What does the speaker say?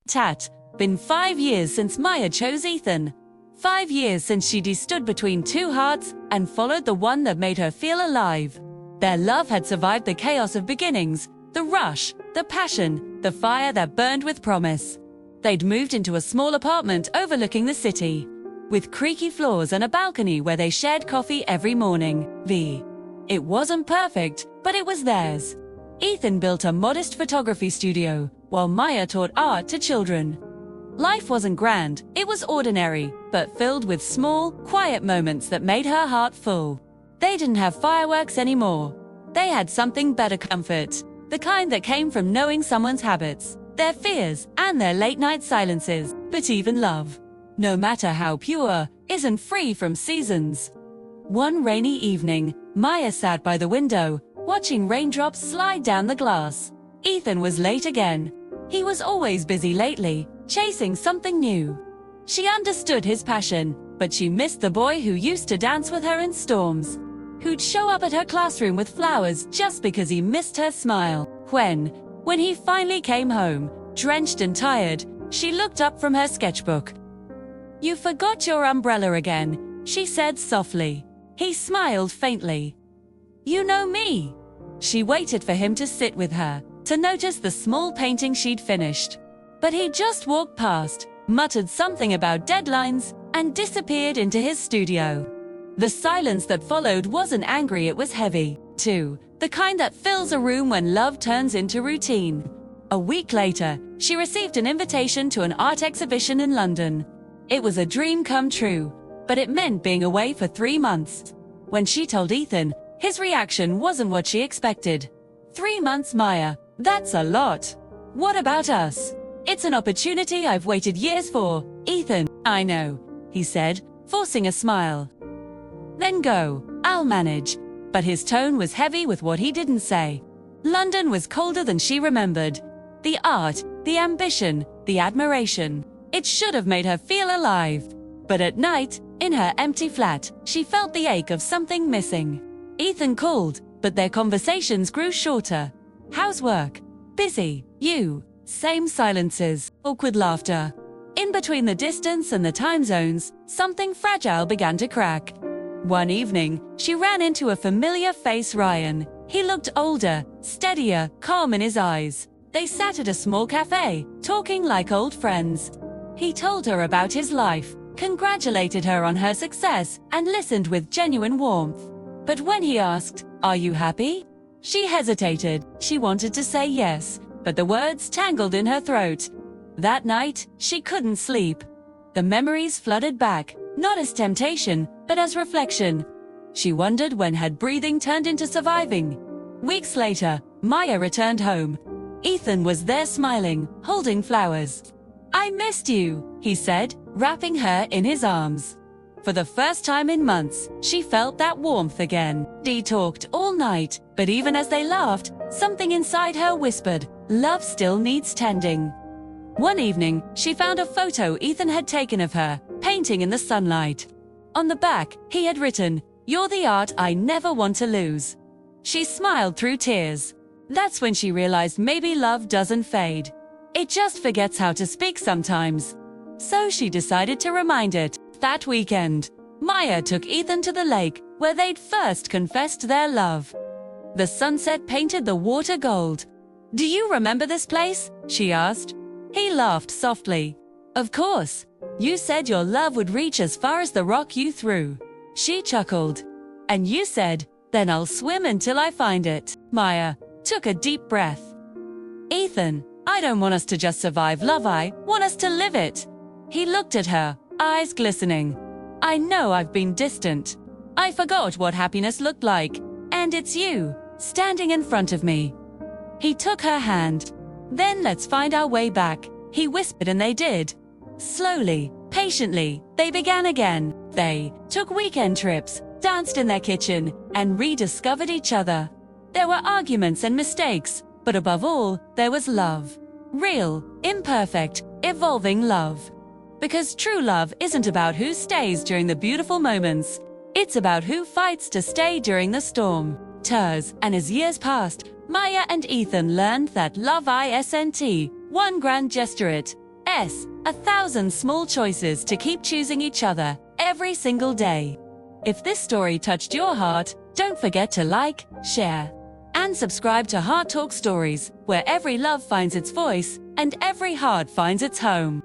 Tat. Been 5 years since Maya chose Ethan. 5 years since she stood between two hearts and followed the one that made her feel alive. Their love had survived the chaos of beginnings, the rush, the passion, the fire that burned with promise. They'd moved into a small apartment overlooking the city, with creaky floors and a balcony where they shared coffee every morning. It wasn't perfect, but it was theirs. Ethan built a modest photography studio, while Maya taught art to children. Life wasn't grand, it was ordinary, but filled with small, quiet moments that made her heart full. They didn't have fireworks anymore. They had something better: comfort, the kind that came from knowing someone's habits, their fears, and their late-night silences. But even love, no matter how pure, isn't free from seasons. One rainy evening, Maya sat by the window, watching raindrops slide down the glass. Ethan was late again. He was always busy lately, chasing something new. She understood his passion, but she missed the boy who used to dance with her in storms, who'd show up at her classroom with flowers just because he missed her smile. When he finally came home, drenched and tired, she looked up from her sketchbook. "You forgot your umbrella again," she said softly. He smiled faintly. "You know me." She waited for him to sit with her, to notice the small painting she'd finished. But he just walked past, muttered something about deadlines, and disappeared into his studio. The silence that followed wasn't angry, it was heavy, too, the kind that fills a room when love turns into routine. A week later, she received an invitation to an art exhibition in London. It was a dream come true, but it meant being away for 3 months. When she told Ethan, his reaction wasn't what she expected. 3 months, Maya, that's a lot. What about us? It's an opportunity I've waited years for, Ethan. I know, he said, forcing a smile. Then go, I'll manage. But his tone was heavy with what he didn't say. London was colder than she remembered. The art, the ambition, the admiration. It should have made her feel alive. But at night, in her empty flat, she felt the ache of something missing. Ethan called, but their conversations grew shorter. How's work? Busy. You? Same silences, awkward laughter. In between the distance and the time zones, something fragile began to crack. One evening, she ran into a familiar face: Ryan. He looked older, steadier, calm in his eyes. They sat at a small cafe, talking like old friends. He told her about his life, congratulated her on her success, and listened with genuine warmth. But when he asked, "Are you happy?" she hesitated. She wanted to say yes, but the words tangled in her throat. That night, she couldn't sleep. The memories flooded back, not as temptation, but as reflection. She wondered when had breathing turned into surviving. Weeks later, Maya returned home. Ethan was there smiling, holding flowers. "I missed you," he said, wrapping her in his arms. For the first time in months, she felt that warmth again. They talked all night, but even as they laughed, something inside her whispered, love still needs tending. One evening, she found a photo Ethan had taken of her, painting in the sunlight. On the back, he had written, "You're the art I never want to lose." She smiled through tears. That's when she realized maybe love doesn't fade. It just forgets how to speak sometimes. So she decided to remind it. That weekend, Maya took Ethan to the lake, where they'd first confessed their love. The sunset painted the water gold. "Do you remember this place?" she asked. He laughed softly. "Of course. You said your love would reach as far as the rock you threw." She chuckled. "And you said, then I'll swim until I find it." Maya took a deep breath. "Ethan, I don't want us to just survive love, I want us to live it." He looked at her, eyes glistening. "I know I've been distant. I forgot what happiness looked like. And it's you, standing in front of me." He took her hand. "Then let's find our way back," he whispered, and they did. Slowly, patiently, they began again. They took weekend trips, danced in their kitchen, and rediscovered each other. There were arguments and mistakes, but above all, there was love. Real, imperfect, evolving love. Because true love isn't about who stays during the beautiful moments. It's about who fights to stay during the storm. And as years passed, Maya and Ethan learned that love isn't one grand gesture, Yes, 1,000 small choices to keep choosing each other every single day. If this story touched your heart, don't forget to like, share, and subscribe to Heart Talk Stories, where every love finds its voice and every heart finds its home.